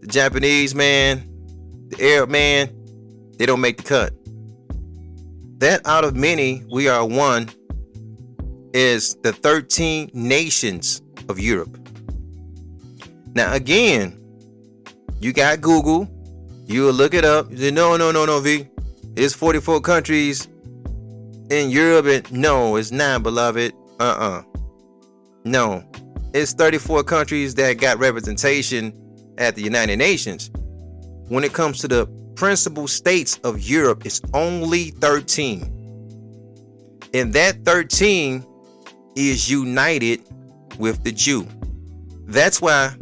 B: the Japanese man, the Arab man. They don't make the cut. That out of many, we are one is the 13 nations of Europe. Now, again, you got Google. You will look it up. You say, no, V. It's 44 countries in Europe. And no, it's not, beloved. No. It's 34 countries that got representation at the United Nations. When it comes to the principal states of Europe, it's only 13. And that 13 is united with the Jew. That's why,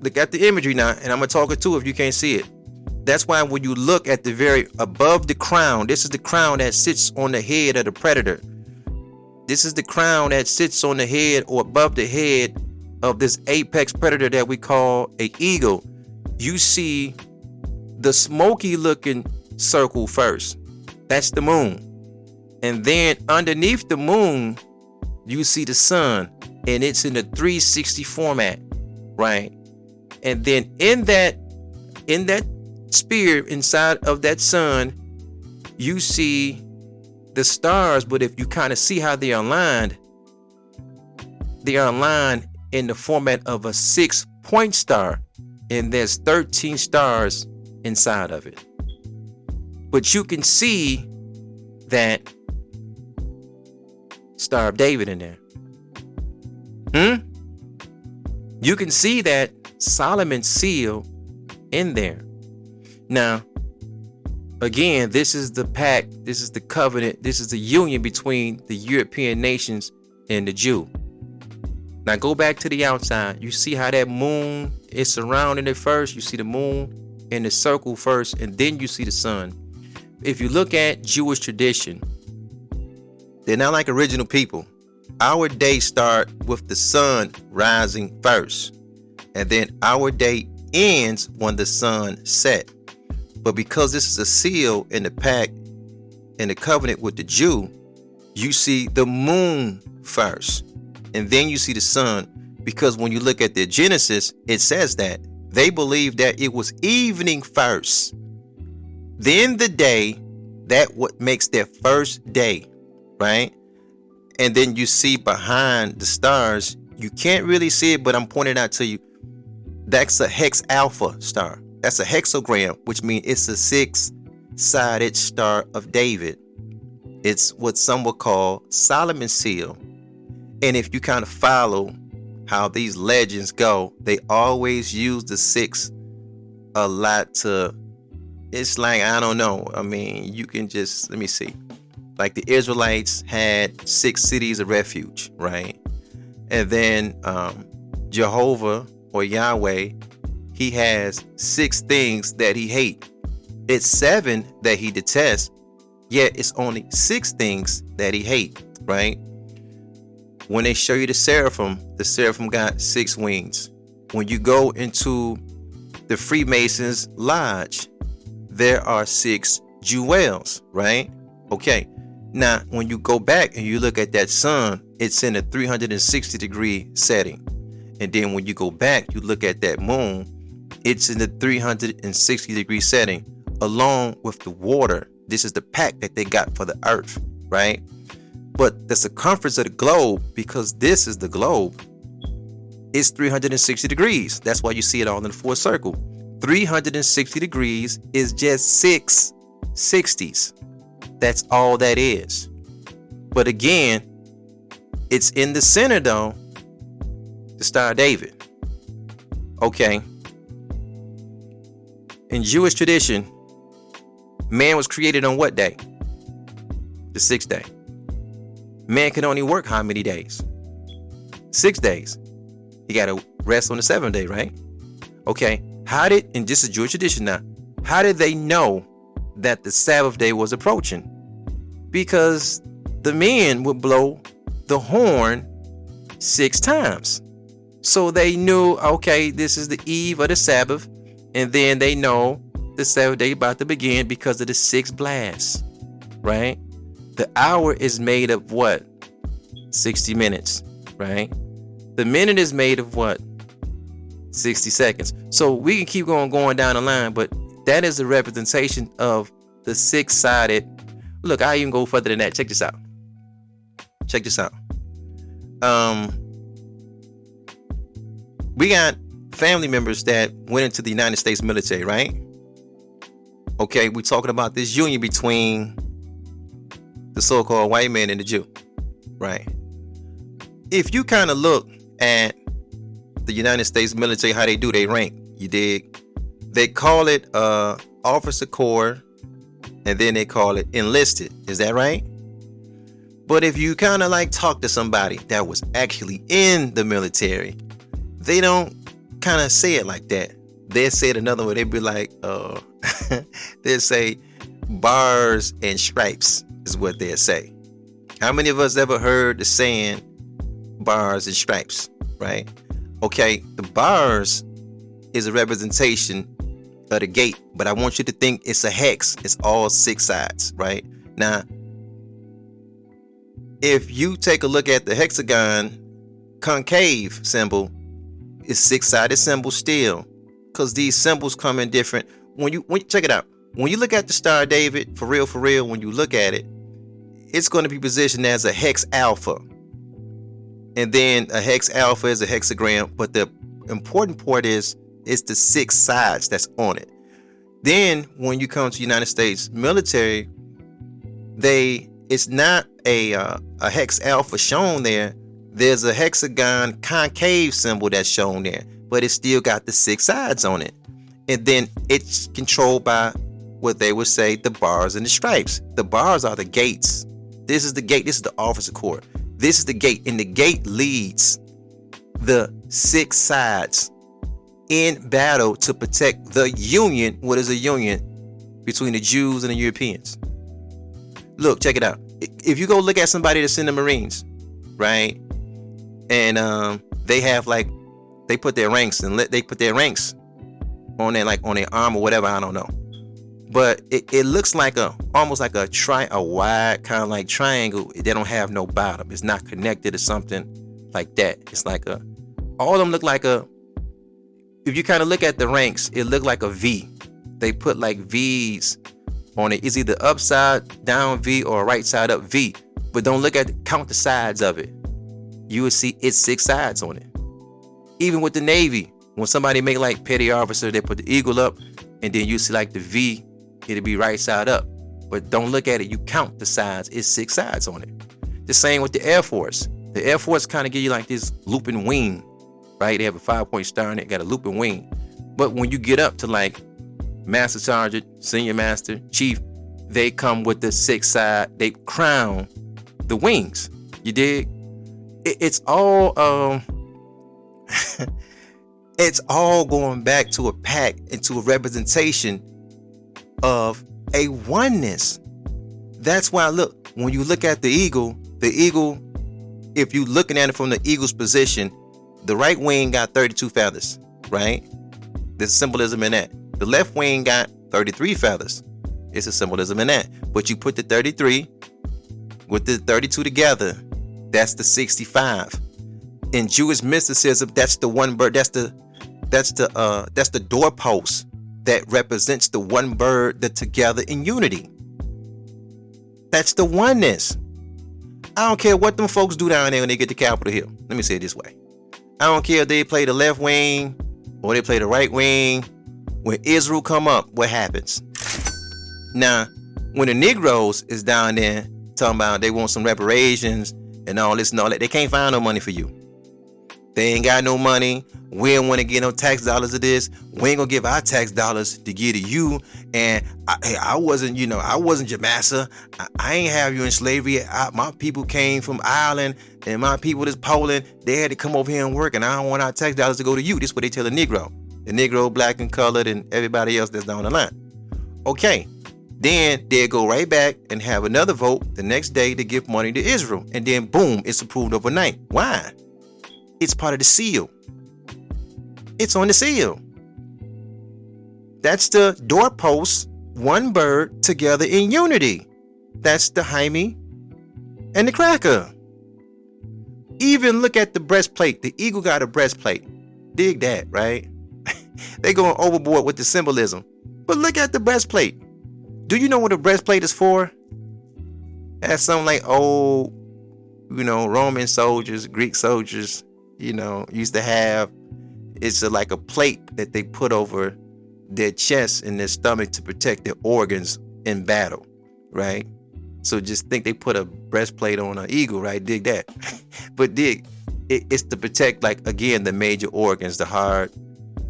B: look at the imagery now, and I'm going to talk it too if you can't see it. That's why when you look at the very above the crown, this is the crown that sits on the head of the predator. This is the crown that sits on the head or above the head of this apex predator that we call an eagle. You see the smoky looking circle first. That's the moon. And then underneath the moon, you see the sun, and it's in the 360 format, right? And then in that sphere inside of that sun, you see the stars. But if you kind of see how they are aligned in the format of a 6-point star, and there's 13 stars inside of it. But you can see that Star of David in there. You can see that Solomon's seal in there. Now, again, this is the pact, this is the covenant, this is the union between the European nations and the Jew. Now go back to the outside. You see how that moon is surrounding it first. You see the moon in the circle first, and then you see the sun. If you look at Jewish tradition, they're not like original people. Our day start with the sun rising first, and then our day ends when the sun set. But because this is a seal in the pact and the covenant with the Jew, you see the moon first, and then you see the sun. Because when you look at the Genesis, it says that they believe that it was evening first, then the day, that what makes their first day, right? And then you see behind the stars, you can't really see it, but I'm pointing out to you, that's a hex alpha star. That's a hexagram, which means it's a 6-sided star of David. It's what some would call Solomon's seal. And if you kind of follow how these legends go, they always use the 6 a lot to, it's like, I don't know. I mean, you can just, let me see. Like the Israelites had 6 cities of refuge, right? And then Jehovah or Yahweh, he has 6 things that he hates. It's 7 that he detests, yet it's only 6 things that he hates, right? When they show you the seraphim got 6 wings. When you go into the Freemasons lodge, there are 6 jewels, right? Okay. Now, when you go back and you look at that sun, it's in a 360-degree setting. And then when you go back, you look at that moon, it's in the 360-degree setting, along with the water. This is the pack that they got for the earth, right? But the circumference of the globe, because this is the globe, is 360 degrees. That's why you see it all in the 4th circle. 360 degrees is just 6 60s. That's all that is. But again, it's in the center though, the Star of David. Okay. In Jewish tradition, man was created on what day? The 6th day. Man can only work how many days? 6 days. He got to rest on the 7th day, right? Okay. And this is Jewish tradition now, how did they know that the Sabbath day was approaching? Because the men would blow the horn 6 times. So they knew, okay, this is the eve of the Sabbath. And then they know the 7th day about to begin because of the 6 blasts, right? The hour is made of what? 60 minutes, right? The minute is made of what? 60 seconds. So we can keep going down the line, but that is a representation of the 6-sided. Look, I even go further than that. Check this out. We got family members that went into the United States military, right? Okay, we're talking about this union between the so-called white man and the Jew, right? If you kind of look at the United States military, how they do they rank, you dig? They call it officer corps, and then they call it enlisted. Is that right? But if you kind of like talk to somebody that was actually in the military, they don't kind of say it like that. They say it another way. They'd be like, they'll say bars and stripes is what they'll say. How many of us ever heard the saying bars and stripes, right? Okay, the bars is a representation of the gate, but I want you to think it's a hex. It's all 6 sides, right? Now, if you take a look at the hexagon concave symbol, it's 6-sided symbol still, because these symbols come in different. When you check it out, when you look at the Star of David, for real, when you look at it, it's going to be positioned as a hex alpha. And then a hex alpha is a hexagram, but the important part is it's the 6 sides that's on it. Then when you come to the United States military, it's not a hex alpha shown there. There's a hexagon concave symbol that's shown there, but it's still got the 6 sides on it. And then it's controlled by what they would say the bars and the stripes. The bars are the gates. This is the gate. This is the officer corps. This is the gate, and the gate leads the 6 sides in battle to protect the union. What is a union? Between the Jews and the Europeans. Look, check it out. If you go look at somebody that's in the Marines, right? And they have they put their ranks on their on their arm or whatever, I don't know. But it looks like almost like a wide kind of like triangle. They don't have no bottom. It's not connected to something like that. It's like all of them look like if you kind of look at the ranks, it looked like a V. They put like V's on it. It's either upside down V or a right side up V. But don't count the sides of it. You will see it's 6 sides on it. Even with the Navy, when somebody make like petty officer, they put the eagle up, and then you see like the V, it'll be right side up. But don't look at it. You count the sides. It's 6 sides on it. The same with the Air Force. The Air Force kind of give you like this looping wing, right? They have a 5-point star in it, got a looping wing. But when you get up to like Master Sergeant, Senior Master, Chief, they come with the 6 side. They crown the wings. You dig? It's all it's all going back to a pact and to a representation of a oneness. That's why, look, when you look at the eagle, if you looking at it from the eagle's position, the right wing got 32 feathers, right? There's symbolism in that. The left wing got 33 feathers. It's a symbolism in that. But you put the 33 with the 32 together, that's the 65. In Jewish mysticism, that's the one bird. That's the doorpost that represents the one bird that together in unity. That's the oneness. I don't care what them folks do down there when they get to Capitol Hill. Let me say it this way. I don't care if they play the left wing or they play the right wing. When Israel come up, what happens? Now, when the Negroes is down there talking about they want some reparations and all this and all that, they can't find no money for you. They ain't got no money. We don't want to get no tax dollars of this. We ain't gonna give our tax dollars to give to you. And I wasn't your master. I ain't have you in slavery. My people came from Ireland, and my people is Poland. They had to come over here and work, and I don't want our tax dollars to go to you. This is what they tell the Negro, black and colored, and everybody else that's down the line. Okay, then they'll go right back and have another vote the next day to give money to Israel, and then boom, it's approved overnight. Why? It's part of the seal. It's on the seal. That's the doorpost, one bird together in unity. That's the Jaime and the cracker. Even look at the breastplate. The eagle got a breastplate. Dig that, right? They going overboard with the symbolism. But look at the breastplate. Do you know what a breastplate is for? That's something like old, Roman soldiers, Greek soldiers, used to have. It's like a plate that they put over their chest and their stomach to protect their organs in battle, right? So just think they put a breastplate on an eagle, right? Dig that. But it's to protect, like, again, the major organs, the heart,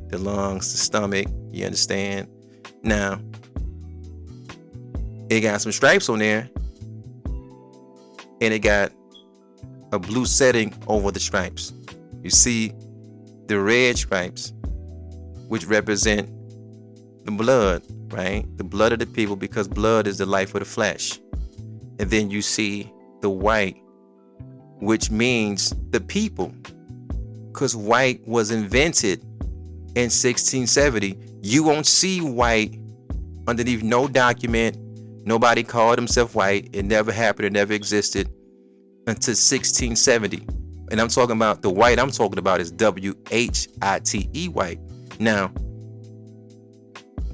B: the lungs, the stomach, you understand? Now, it got some stripes on there, and it got a blue setting over the stripes. You see the red stripes, which represent the blood, right? The blood of the people, because blood is the life of the flesh. And then you see the white, which means the people, because white was invented in 1670. You won't see white underneath no document. Nobody called himself white. It never happened. It never existed until 1670. And I'm talking about the white I'm talking about is WHITE white. Now,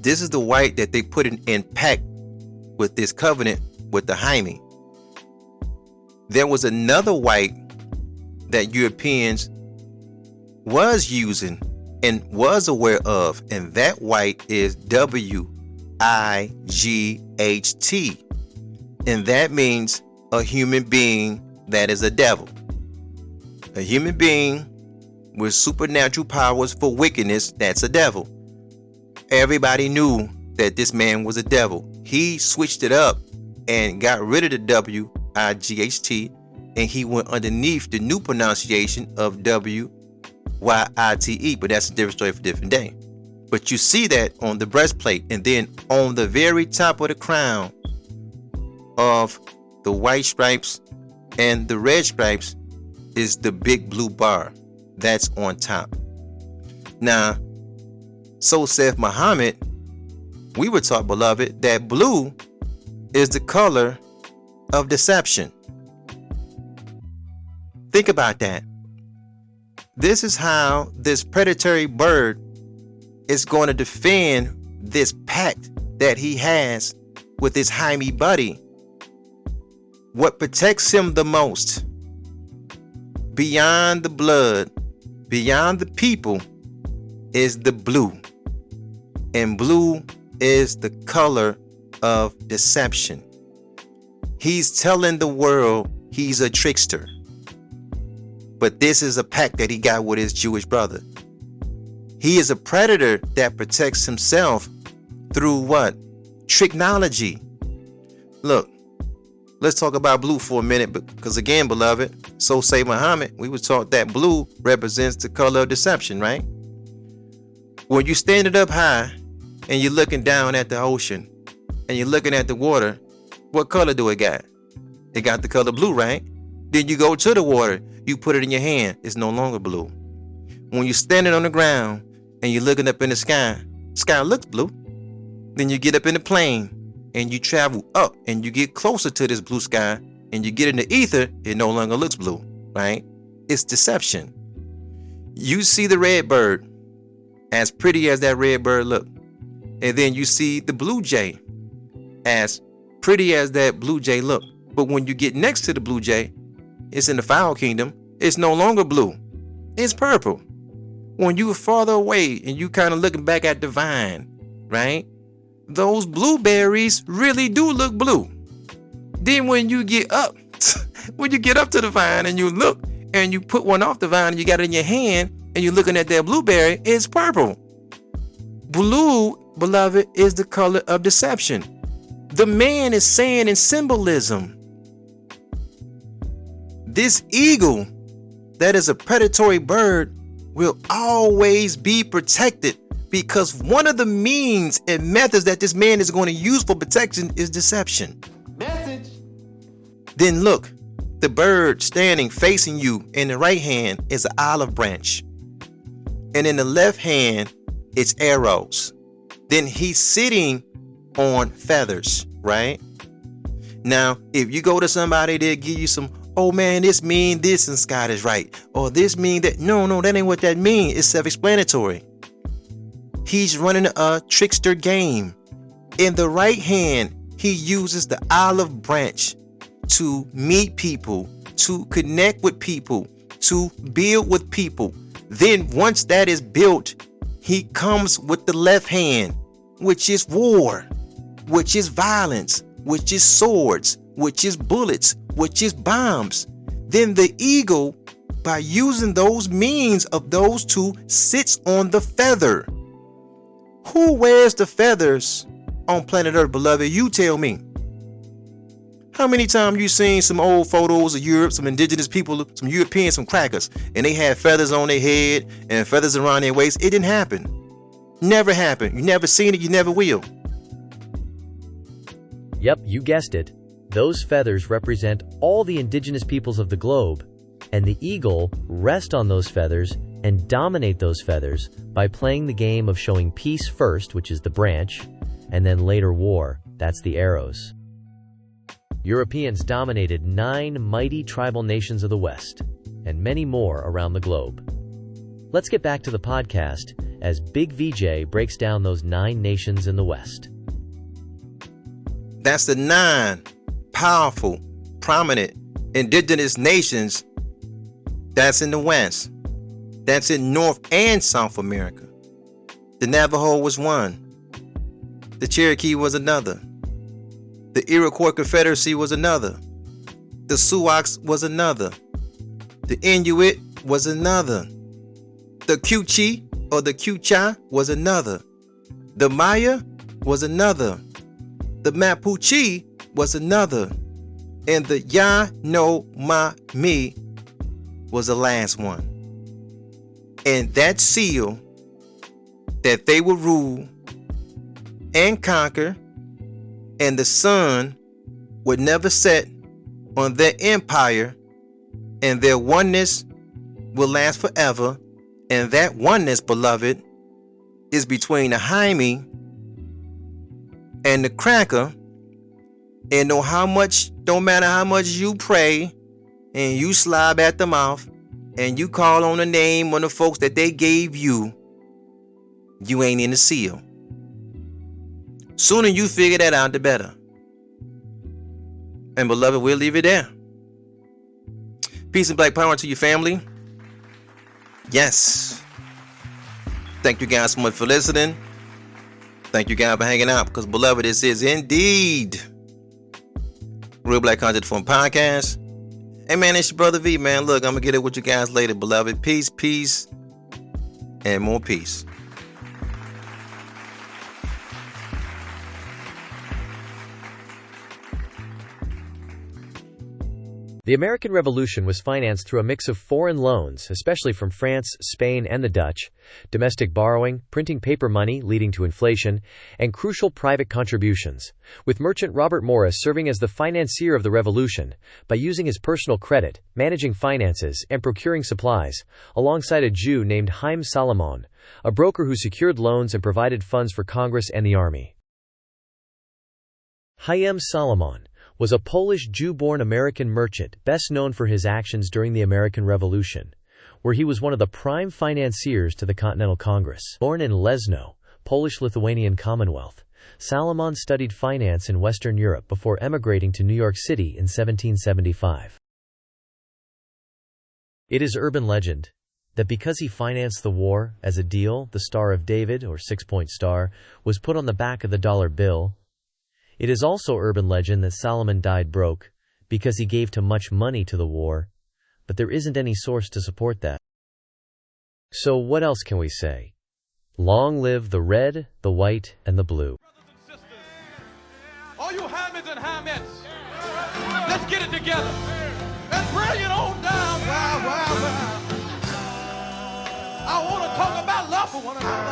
B: this is the white that they put in pact with this covenant with the Jaime. There was another white that Europeans was using and was aware of, and that white is WIGHT. And that means a human being that is a devil. A human being with supernatural powers for wickedness, that's a devil. Everybody knew that this man was a devil. He switched it up and got rid of the WIGHT, and he went underneath the new pronunciation of WYITE, but that's a different story for a different day. But you see that on the breastplate, and then on the very top of the crown of the white stripes and the red stripes is the big blue bar that's on top. Now, so saith Muhammad, we were taught, beloved, that blue is the color of deception. Think about that. This is how this predatory bird is going to defend this pact that he has with his Jaime buddy. What protects him the most, beyond the blood, beyond the people, is the blue. And blue is the color of deception. He's telling the world he's a trickster. But this is a pact that he got with his Jewish brother. He is a predator that protects himself through what? Technology. Look, let's talk about blue for a minute, because again, beloved, so say Muhammad, we were taught that blue represents the color of deception, right? When you're standing up high and you're looking down at the ocean and you're looking at the water, What color do it got? It got the color blue, right? Then you go to the water, you put it in your hand, it's no longer blue. When you're standing on the ground and you're looking up in the sky looks blue. Then you get up in the plane and you travel up and you get closer to this blue sky and you get in the ether, it no longer looks blue, right? It's deception. You see the red bird, as pretty as that red bird look, and then you see the blue jay, as pretty as that blue jay look. But when you get next to the blue jay, it's in the fowl kingdom, it's no longer blue, it's purple. When you are farther away and you kind of looking back at the vine, right? Those blueberries really do look blue. Then when you get up, when you get up to the vine and you look and you put one off the vine and you got it in your hand and you're looking at that blueberry, it's purple. Blue, beloved, is the color of deception. The man is saying in symbolism, this eagle that is a predatory bird will always be protected, because one of the means and methods that this man is going to use for protection is deception.
C: Message.
B: Then look, the bird standing facing you in the right hand is an olive branch, and in the left hand it's arrows. Then he's sitting on feathers, right? Now, if you go to somebody, they'll give you some, oh man, this mean this and Scott is right, or this mean that. No, that ain't what that mean. It's self-explanatory. He's running a trickster game. In the right hand, he uses the olive branch to meet people, to connect with people, to build with people. Then once that is built, he comes with the left hand, which is war, which is violence, which is swords, which is bullets, which is bombs. Then the eagle, by using those means of those two, sits on the feather. Who wears the feathers on planet Earth, beloved? You tell me. How many times you seen some old photos of Europe, some indigenous people, some Europeans, some crackers, and they had feathers on their head and feathers around their waist? It didn't happen. Never happened. You never seen it, you never will.
D: Yep, you guessed it. Those feathers represent all the indigenous peoples of the globe, and the eagle rests on those feathers and dominate those feathers by playing the game of showing peace first, which is the branch, and then later war, that's the arrows. Europeans dominated 9 mighty tribal nations of the West, and many more around the globe. Let's get back to the podcast as Big VJ breaks down those 9 nations in the West.
B: That's the 9 powerful, prominent, indigenous nations that's in the West. That's in North and South America. The Navajo was one. The Cherokee was another. The Iroquois Confederacy was another. The Sioux was another. The Inuit was another. The Q-Chi or the Q-Cha was another. The Maya was another. The Mapuche was another. And the Yanomami was the last one. And that seal that they would rule and conquer, and the sun would never set on their empire, and their oneness will last forever. And that oneness, beloved, is between the Jaime and the cracker. And no matter how much you pray and you slob at the mouth and you call on the name of the folks that they gave you, you ain't in the seal. Sooner you figure that out, the better. And beloved, we'll leave it there. Peace and black power to your family. Yes. Thank you guys so much for listening. Thank you guys for hanging out, because beloved, this is indeed Real Black Content Form Podcast. Hey man, it's your brother V, man. Look, I'm gonna get it with you guys later, beloved. Peace, and more peace.
D: The American Revolution was financed through a mix of foreign loans, especially from France, Spain, and the Dutch, domestic borrowing, printing paper money leading to inflation, and crucial private contributions, with merchant Robert Morris serving as the financier of the revolution by using his personal credit, managing finances, and procuring supplies, alongside a Jew named Haim Salomon, a broker who secured loans and provided funds for Congress and the army. Haim Salomon was a Polish Jew-born American merchant best known for his actions during the American Revolution, where he was one of the prime financiers to the Continental Congress. Born in Leszno, Polish-Lithuanian Commonwealth, Salomon studied finance in Western Europe before emigrating to New York City in 1775. It is urban legend that because he financed the war as a deal, the Star of David, or six-point star, was put on the back of the dollar bill. It is also urban legend that Salomon died broke because he gave too much money to the war, but there isn't any source to support that. So what else can we say? Long live the red, the white, and the blue.
C: Brothers and sisters, all you Hamids and Hamids, let's get it together. Let's bring it on down. Wow, wow, wow. I want to talk about love for one another.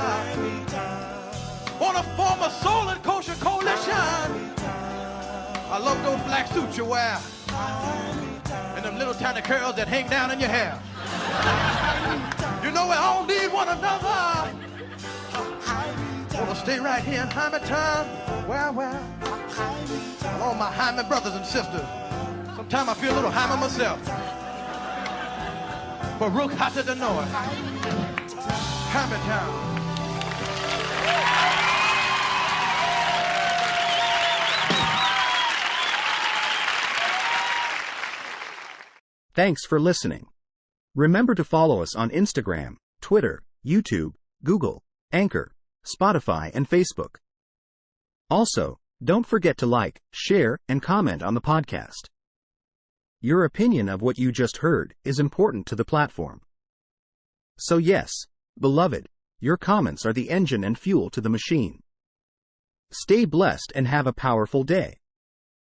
C: Want to form a soul and kosher coalition. I love those black suits you wear and them little tiny curls that hang down in your hair. You know we all need one another. Want to stay right here in Hamilton. Well, all my Hyman brothers and sisters. Sometimes I feel a little Hyman myself. But Rook hotter than north. Hamilton.
E: Thanks for listening. Remember to follow us on Instagram, Twitter, YouTube, Google, Anchor, Spotify, and Facebook. Also, don't forget to like, share, and comment on the podcast. Your opinion of what you just heard is important to the platform. So yes, beloved, your comments are the engine and fuel to the machine. Stay blessed and have a powerful day.